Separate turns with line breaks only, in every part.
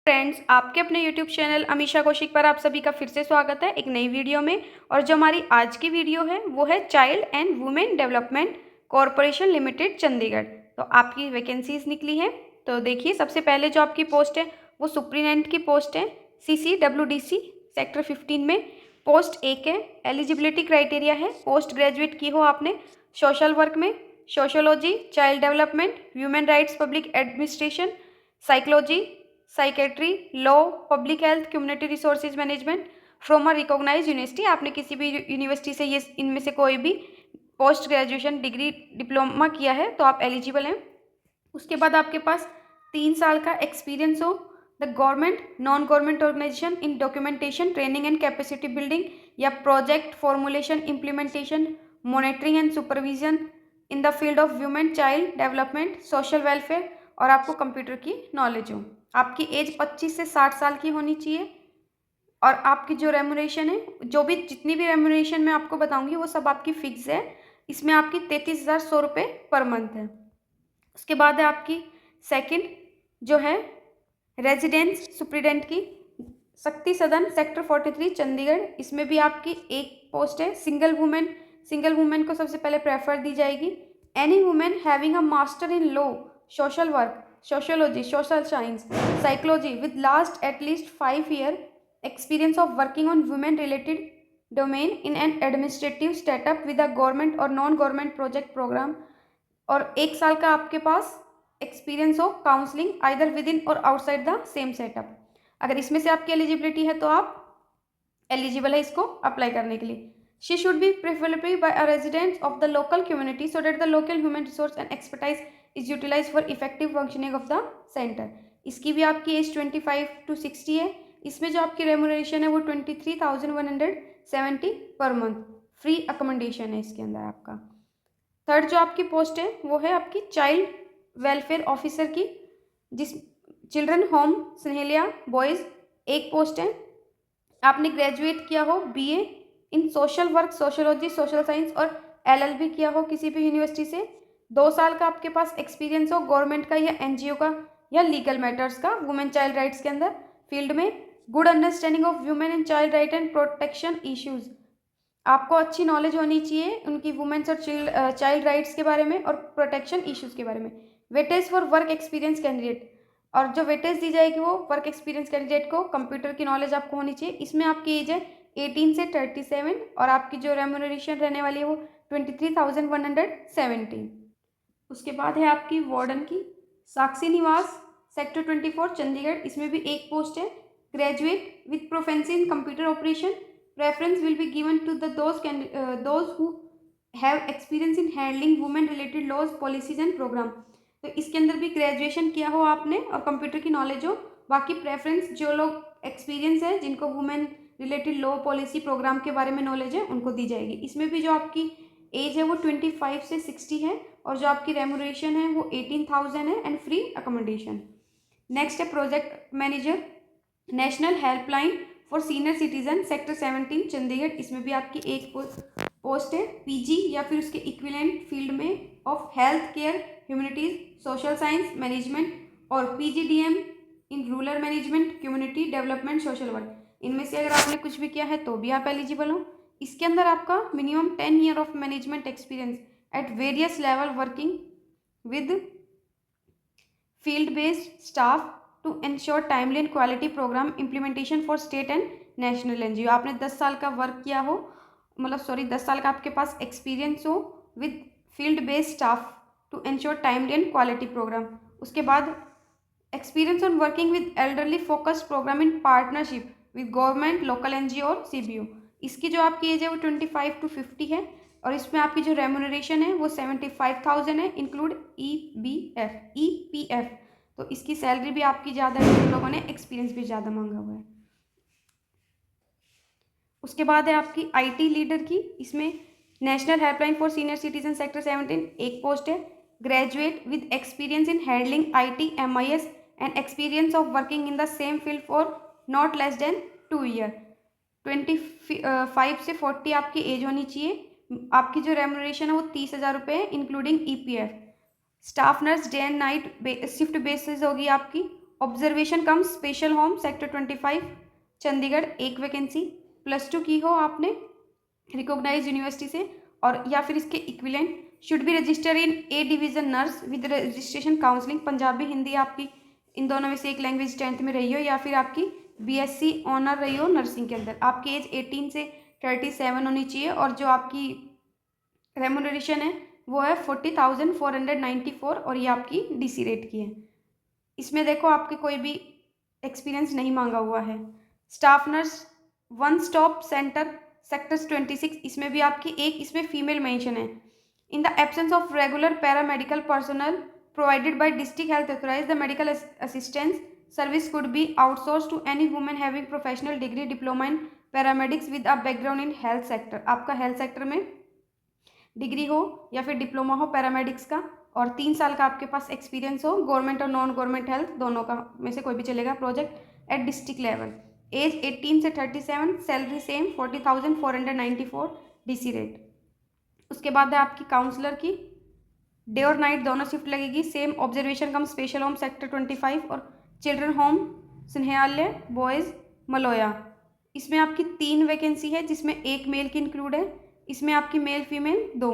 Friends, आपके अपने YouTube channel Amisha Kaushik पर आप सभी का फिर से स्वागत है एक नई वीडियो में। और जो हमारी आज की वीडियो है वो है child and women development corporation limited Chandigarh. तो आपकी वैकेंसीज निकली हैं। तो देखिए, सबसे पहले जो आपकी पोस्ट है वो सुप्रीटेंडेंट की पोस्ट है, CCWDC सेक्टर 15 में। पोस्ट एक है। एलिजिबिलिटी क्राइटेरिया है पोस्ट ग्रेजुएट की हो आपने सोशल वर्क में, sociology, child development, human rights, public administration, psychology, psychiatry, law, public health, community resources management from a recognize university. आपने किसी भी यूनिवर्सिटी से ये इनमें से कोई भी पोस्ट ग्रेजुएशन डिग्री डिप्लोमा किया है तो आप एलिजिबल हैं। उसके बाद आपके पास 3 साल का एक्सपीरियंस हो the government non government organisation in documentation, training and capacity building या project formulation, implementation, monitoring and supervision in the field of women child development, social welfare, और आपको कंप्यूटर की नॉलेज हो। आपकी एज 25 से 60 साल की होनी चाहिए। और आपकी जो रेम्यूनरेशन है, जो भी जितनी भी रेम्यूनरेशन मैं आपको बताऊंगी वो सब आपकी फिक्स है। इसमें आपकी 33,100 रुपये पर मंथ है। उसके बाद है आपकी सेकंड जो है रेजिडेंस सुप्रीडेंट की, शक्ति सदन सेक्टर 43 चंडीगढ़। इसमें भी आपकी एक पोस्ट है सिंगल वुमेन। सिंगल वुमेन को सबसे पहले प्रेफर दी जाएगी। Any women having a master in law, social work, sociology, social science, psychology with last at least 5 year experience of working on women related domain in an administrative setup with a government और non government project programme, और 1 साल का आपके पास experience हो counselling either with in और outside the same setup. अगर इसमें से आपकी एलिजिबिलिटी है तो आप एलिजिबल है इसको अप्लाई करने के लिए। She should be preferably by a resident of the local community so that the local human resource and expertise is utilize for effective functioning of the centre. इसकी भी आपकी एज 25 to 60 है। इसमें जो आपकी रेम्यूनरेशन है वो 23,170 पर मंथ। फ्री अकोमोडेशन है इसके अंदर आपका। थर्ड जो आपकी पोस्ट है वो है आपकी चाइल्ड वेलफेयर ऑफिसर की, जिस चिल्ड्रन होम स्नेहलिया बॉयज़। एक पोस्ट है। आपने ग्रेजुएट किया हो BA in social work, sociology, social science और LLB किया हो किसी भी यूनिवर्सिटी से। 2 साल का आपके पास एक्सपीरियंस हो गवर्नमेंट का या NGO का या लीगल मैटर्स का वुमेन चाइल्ड राइट्स के अंदर फील्ड में। Good understanding of women and child right and protection issues. आपको अच्छी नॉलेज होनी चाहिए उनकी वुमेन्स और चाइल्ड राइट्स के बारे में और प्रोटेक्शन इश्यूज़ के बारे में। Weightage for work experience candidate, और जो वेटेज दी जाएगी वो वर्क एक्सपीरियंस कैंडिडेट को कंप्यूटर की नॉलेज आपको होनी चाहिए। इसमें आपकी एज है 18 से 37 और आपकी जो रेम्यूनरेशन रहने वाली है वो 23,170। उसके बाद है आपकी वार्डन की, साक्षी निवास सेक्टर 24 चंडीगढ़। इसमें भी एक पोस्ट है। Graduate with proficiency in computer operation, preference will be given to the those who have experience in handling women related laws, policies and programme. तो इसके अंदर भी ग्रेजुएशन किया हो आपने और कंप्यूटर की नॉलेज हो। बाकी प्रेफरेंस जो लोग एक्सपीरियंस है, जिनको women related law, policy, programme के बारे में नॉलेज है, उनको दी जाएगी। इसमें भी जो आपकी एज है वो 25 से 60 है और जो आपकी रेम्यूनरेशन है वो 18,000 है एंड फ्री अकोमोडेशन। नेक्स्ट है project manager national helpline for senior citizen sector 17 Chandigarh. इसमें भी आपकी एक पोस्ट है। PG या फिर उसके इक्विवेलेंट फील्ड में of health care, humanities, social science management और PGDM in rural management, community development, social work. इनमें से अगर आपने कुछ भी किया है तो भी आप एलिजिबल हो। इसके अंदर आपका minimum 10 year of management experience at various level working with field based staff to ensure timely and quality programme implementation for state and national NGO। आपने 10 साल का वर्क किया हो, मतलब 10 साल का आपके पास एक्सपीरियंस हो with field based staff to ensure timely and quality programme. उसके बाद experience on working with elderly focused programme in partnership with government, local NGO और CBO। इसकी जो आपकी एज है वो 25 to 50 है और इसमें आपकी जो रेम्यूनरेशन है वो 75,000 है इंक्लूड EPF। तो इसकी सैलरी भी आपकी ज़्यादा है, इन लोगों ने एक्सपीरियंस भी ज़्यादा मांगा हुआ है। उसके बाद है आपकी IT लीडर की। इसमें national helpline for senior citizen sector 17 एक पोस्ट है। Graduate with experience in handling IT, MIS and experience of working in the same field for not less than 2 year. 25 से 40 आपकी एज होनी चाहिए। आपकी जो रेम्यूनरेशन है वो 30,000 रुपये है including EPF। Staff nurse day and night shift basis होगी आपकी observation cum special home sector 25 Chandigarh, एक वैकेंसी। +2 की हो आपने रिकॉग्नाइज यूनिवर्सिटी से और या फिर इसके equivalent. Should be register in A division nurse with registration counselling. Punjabi Hindi आपकी इन दोनों में से एक लैंग्वेज 10th में रही हो या फिर आपकी BSc ऑनर रही हो नर्सिंग के अंदर। आपकी एज 18 से 37 होनी चाहिए और जो आपकी रेमुनरेशन है वो है 40,494 और ये आपकी DC रेट की है। इसमें देखो आपके कोई भी एक्सपीरियंस नहीं मांगा हुआ है। Staff nurse one stop centre sectors 26, इसमें भी आपकी एक इसमें फीमेल मेंशन है। In the absence of regular paramedical personnel provided by district health authorise the medical assistance service could be outsource to any women having professional degree diploma in paramedics with a background in health sector. आपका health sector में degree हो या फिर diploma हो paramedics का और 3 साल का आपके पास एक्सपीरियंस हो, गवर्नमेंट और नॉन गवर्नमेंट हेल्थ दोनों का में से कोई भी चलेगा। Project at district level. Age 18 से 37, सैलरी सेम 40,494 DC रेट। उसके बाद है आपकी काउंसलर की डे और नाइट दोनों शिफ्ट लगेगी। Same observation cum special home sector 25 और चिल्ड्रन होम स्नेहालय बॉयज़ मलोया। इसमें आपकी 3 वैकेंसी है जिसमें एक मेल की इंक्लूड है। इसमें आपकी मेल फीमेल 2।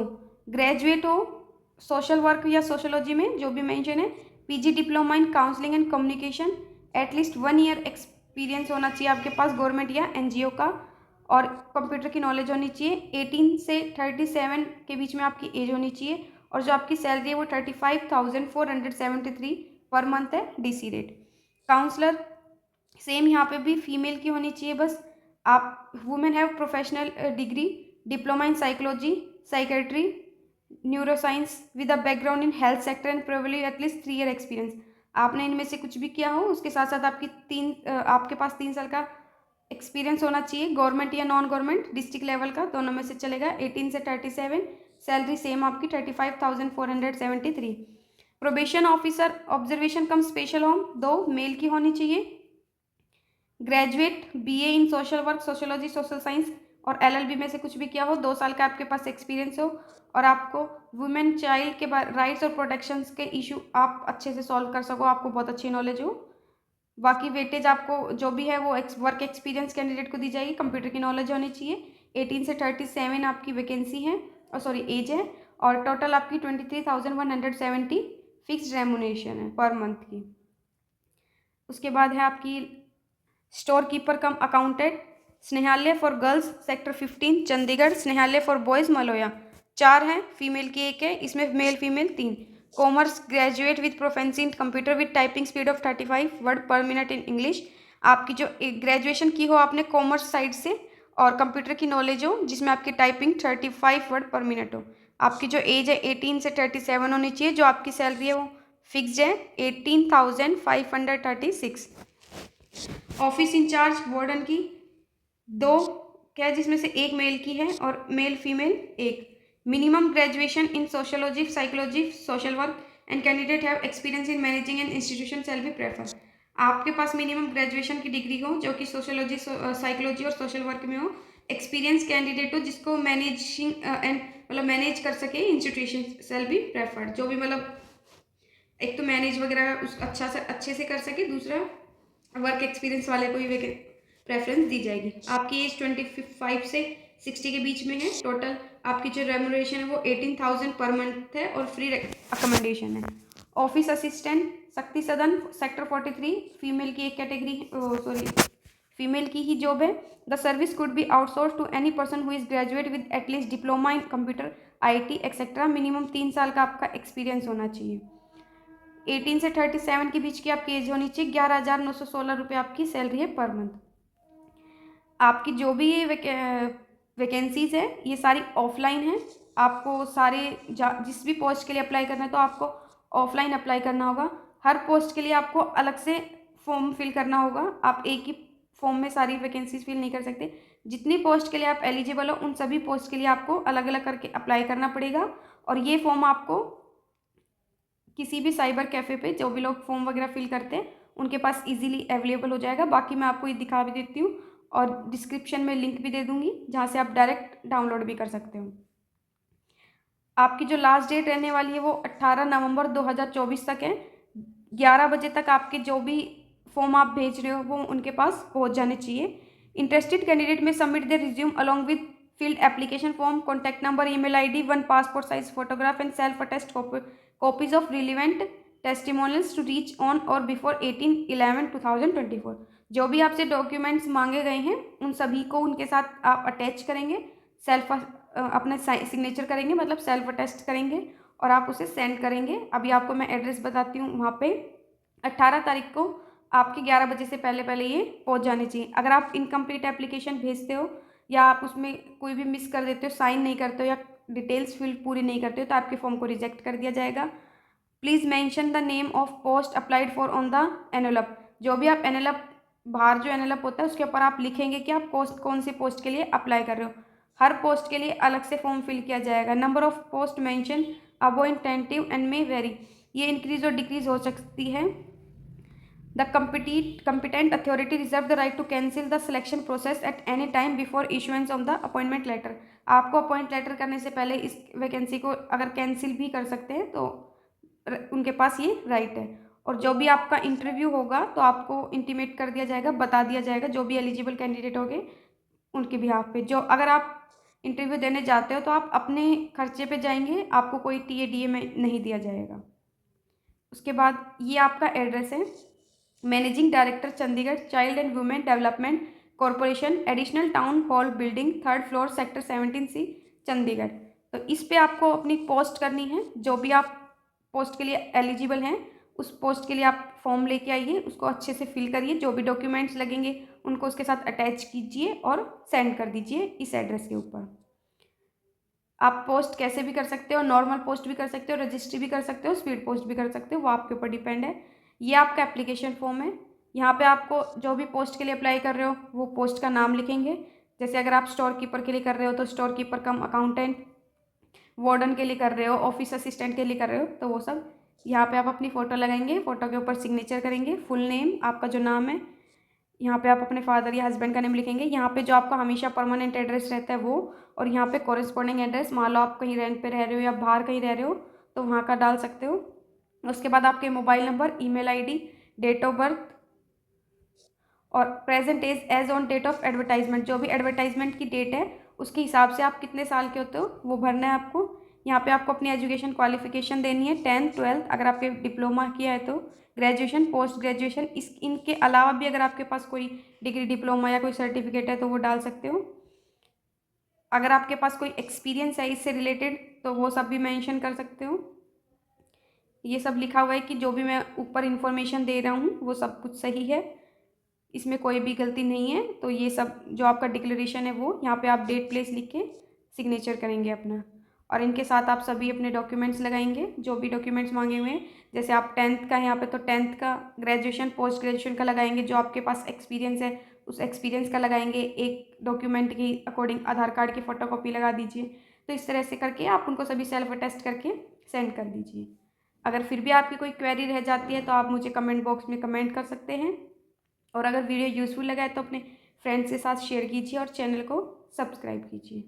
ग्रेजुएट हो सोशल वर्क या सोशोलॉजी में जो भी मेंशन है। PG diploma in counselling and communication. At least 1 year experience होना चाहिए आपके पास गवर्नमेंट या NGO का और कंप्यूटर की नॉलेज होनी चाहिए। 18 से 37 के बीच में आपकी एज होनी चाहिए और जो आपकी सैलरी है वो 35,473 पर मंथ है DC रेट। काउंसलर सेम यहाँ पे भी फीमेल की होनी चाहिए बस। आप women have professional degree diploma in psychology psychiatry neuroscience with a background in health sector and probably at least 3 year experience. आपने इनमें से कुछ भी किया हो उसके साथ साथ आपके पास 3 साल का एक्सपीरियंस होना चाहिए गवर्नमेंट या नॉन गवर्नमेंट डिस्ट्रिक्ट लेवल का, दोनों में से चलेगा। 18 से 37, सैलरी सेम आपकी 35,473। Probation officer observation cum special home 2 male की होनी चाहिए। Graduate BA in social work sociology social science और LLB में से कुछ भी किया हो, 2 साल का आपके पास एक्सपीरियंस हो और आपको वुमेन चाइल्ड के राइट्स और प्रोटेक्शंस के इशू आप अच्छे से सॉल्व कर सको, आपको बहुत अच्छी नॉलेज हो। बाकी वेटेज आपको जो भी है वो वर्क एक्सपीरियंस कैंडिडेट को दी जाएगी। कंप्यूटर की नॉलेज होनी चाहिए। 18 से 37 आपकी वैकेंसी है और सॉरी एज है और टोटल आपकी 23,170 फिक्स्ड रेमुनेशन है पर मंथ की। उसके बाद है आपकी store keeper cum accountant Snehalaya for girls sector 15 Chandigarh, Snehalaya for boys Maloya. 4 हैं, फीमेल की 1 है, इसमें male female 3। Commerce graduate with proficiency in computer with typing speed of 35 word per minute in English. आपकी जो ग्रेजुएशन की हो आपने कॉमर्स साइड से और कंप्यूटर की नॉलेज हो जिसमें आपकी टाइपिंग 35 वर्ड पर मिनट हो। आपकी जो एज है 18 से 37 होनी चाहिए। जो आपकी सैलरी है वो फिक्स्ड है 18,536। ऑफिस इंचार्ज वार्डन की 2 क्या है जिसमें से 1 मेल की है और male female 1। Minimum graduation in sociology psychology social work and candidate have experience in managing and institution shall be prefer. आपके पास मिनिमम ग्रेजुएशन की डिग्री हो जो कि सोशोलॉजी साइकोलॉजी और सोशल वर्क में हो। एक्सपीरियंस कैंडिडेट हो जिसको मैनेजिंग एंड मतलब मैनेज कर सके इंस्टीट्यूशन शैल बी प्रेफर्ड। जो भी मतलब एक तो मैनेज वगैरह उस अच्छे से कर सके, दूसरा वर्क एक्सपीरियंस वाले को ही प्रेफरेंस दी जाएगी। आपकी एज 25 से 60 के बीच में है। टोटल आपकी जो रेमुनरेशन है वो 18,000 पर मंथ है और फ्री अकोमोडेशन है। ऑफिस असिस्टेंट शक्ति सदन सेक्टर 43 फीमेल की एक कैटेगरी फीमेल की ही जॉब है। The service could be outsource to any person who is graduate with at least diploma in computer IT etcetera. Minimum 3 साल का आपका एक्सपीरियंस होना चाहिए। 18 से 37 के बीच की आपकी एज होनी चाहिए। 11,916 रुपये आपकी सैलरी है पर मंथ। आपकी जो भी ये वैकेंसीज है ये सारी ऑफलाइन है। आपको सारे जिस भी पोस्ट के लिए अप्लाई करना है तो आपको ऑफलाइन अप्लाई करना होगा। हर पोस्ट के लिए आपको अलग से फॉर्म फिल करना होगा। आप एक ही फॉर्म में सारी वैकेंसीज फिल नहीं कर सकते। जितनी पोस्ट के लिए आप एलिजिबल हो उन सभी पोस्ट के लिए आपको अलग अलग करके अप्लाई करना पड़ेगा और ये फॉर्म आपको किसी भी साइबर कैफ़े पे जो भी लोग फॉर्म वगैरह फिल करते हैं उनके पास इजीली अवेलेबल हो जाएगा। बाकी मैं आपको ये दिखा भी देती हूँ और डिस्क्रिप्शन में लिंक भी दे दूँगी जहाँ से आप डायरेक्ट डाउनलोड भी कर सकते हो। आपकी जो लास्ट डेट रहने वाली है वो 18 नवंबर 2024 तक है। 11 बजे तक आपके जो भी फॉर्म आप भेज रहे हो वो उनके पास पहुंच जाने चाहिए। इंटरेस्टेड कैंडिडेट में submit the resume along with filled application form, contact number, email ID, one passport size photograph and self-attest copies of relevant testimonials to reach on or before 18/11/2024। जो भी आपसे डॉक्यूमेंट्स मांगे गए हैं उन सभी को उनके साथ आप अटैच करेंगे, सेल्फ अपना सिग्नेचर करेंगे, मतलब सेल्फ अटेस्ट करेंगे और आप उसे सेंड करेंगे। अभी आपको मैं एड्रेस बताती हूँ। वहाँ पे 18 तारीख को आपके 11 बजे से पहले पहले ये पहुँच जाने चाहिए। अगर आप इनकम्प्लीट एप्लीकेशन भेजते हो या आप उसमें कोई भी मिस कर देते हो, साइन नहीं करते हो या डिटेल्स फिल पूरी नहीं करते हो तो आपके फॉर्म को रिजेक्ट कर दिया जाएगा। Please mention the name of post applied for on the envelope. जो भी आप एनवेलप, बाहर जो एनवेलप होता है उसके ऊपर आप लिखेंगे कि आप पोस्ट कौन सी पोस्ट के लिए अप्लाई कर रहे हो। हर पोस्ट के लिए अलग से फॉर्म फिल किया जाएगा। Number of post mention above in tentative and may very, ये इंक्रीज और डिक्रीज हो सकती है। The competent authority reserve the right to cancel the selection process at any time before issuance of the appointment letter। आपको appoint letter करने से पहले इस वैकेंसी को अगर कैंसिल भी कर सकते हैं तो उनके पास ये राइट है। और जो भी आपका इंटरव्यू होगा तो आपको इंटीमेट कर दिया जाएगा, बता दिया जाएगा जो भी एलिजिबल कैंडिडेट होंगे उनके बिहाफ पे। जो अगर आप इंटरव्यू देने जाते हो तो आप अपने खर्चे पे जाएंगे, आपको कोई TADA में नहीं दिया जाएगा। उसके बाद ये आपका एड्रेस है, managing director Chandigarh, child and women development corporation, additional town hall building, 3rd floor, sector 17C, Chandigarh. तो इस पे आपको अपनी पोस्ट करनी है। जो भी आप पोस्ट के लिए एलिजिबल हैं उस पोस्ट के लिए आप फॉर्म लेके आइए, उसको अच्छे से फिल करिए, जो भी डॉक्यूमेंट्स लगेंगे उनको उसके साथ अटैच कीजिए और सेंड कर दीजिए इस एड्रेस के ऊपर। आप पोस्ट कैसे भी कर सकते हो, नॉर्मल पोस्ट भी कर सकते हो, रजिस्ट्री भी कर सकते हो, स्पीड पोस्ट भी कर सकते हो, वो आपके ऊपर डिपेंड है। ये आपका एप्लीकेशन फॉर्म है। यहाँ पे आपको जो भी पोस्ट के लिए अप्लाई कर रहे हो वो पोस्ट का नाम लिखेंगे। जैसे अगर आप स्टोर कीपर के लिए कर रहे हो तो store keeper cum accountant, warden के लिए कर रहे हो, ऑफिस असिस्टेंट के लिए कर रहे हो तो वो सब यहाँ पे आप अपनी फ़ोटो लगाएंगे, फ़ोटो के ऊपर सिग्नेचर करेंगे, फुल नेम, आपका जो नाम है, यहाँ पे आप अपने फादर या हस्बैंड का नेम लिखेंगे। यहाँ पे जो आपका हमेशा परमानेंट एड्रेस रहता है वो, और यहाँ पे कॉरेस्पॉन्डिंग एड्रेस, मान लो आप कहीं रेंट पे रह रहे हो या बाहर कहीं रह रहे हो तो वहाँ का डाल सकते हो। उसके बाद आपके mobile number, email ID, date of birth और present age age on date of advertisement, जो भी एडवर्टाइजमेंट की डेट है उसके हिसाब से आप कितने साल के होते हो वो भरना है आपको। यहाँ पे आपको अपनी एजुकेशन क्वालिफिकेशन देनी है, 10th 12th, अगर आपके डिप्लोमा किया है तो ग्रेजुएशन, पोस्ट ग्रेजुएशन, इनके अलावा भी अगर आपके पास कोई डिग्री, डिप्लोमा या कोई सर्टिफिकेट है तो वो डाल सकते हो। अगर आपके पास कोई एक्सपीरियंस है इससे रिलेटेड तो वो सब भी मेंशन कर सकते हो। ये सब लिखा हुआ है कि जो भी मैं ऊपर इन्फॉर्मेशन दे रहा हूँ वो सब कुछ सही है, इसमें कोई भी गलती नहीं है। तो ये सब जो आपका डिक्लेरेशन है वो यहाँ पे आप डेट प्लेस लिख के सिग्नेचर करेंगे अपना, और इनके साथ आप सभी अपने डॉक्यूमेंट्स लगाएंगे जो भी डॉक्यूमेंट्स मांगे हुए हैं। जैसे आप 10th का यहाँ पे तो 10th का, ग्रेजुएशन पोस्ट ग्रेजुएशन का लगाएंगे, जो आपके पास एक्सपीरियंस है उस एक्सपीरियंस का लगाएंगे। एक डॉक्यूमेंट की अकॉर्डिंग आधार कार्ड की फ़ोटोकॉपी लगा दीजिए। तो इस तरह से करके आप उनको सभी सेल्फ अटेस्ट करके सेंड कर दीजिए। अगर फिर भी आपकी कोई क्वेरी रह जाती है तो आप मुझे कमेंट बॉक्स में कमेंट कर सकते हैं, और अगर वीडियो यूज़फुल लगा है तो अपने फ्रेंड्स के साथ शेयर कीजिए और चैनल को सब्सक्राइब कीजिए।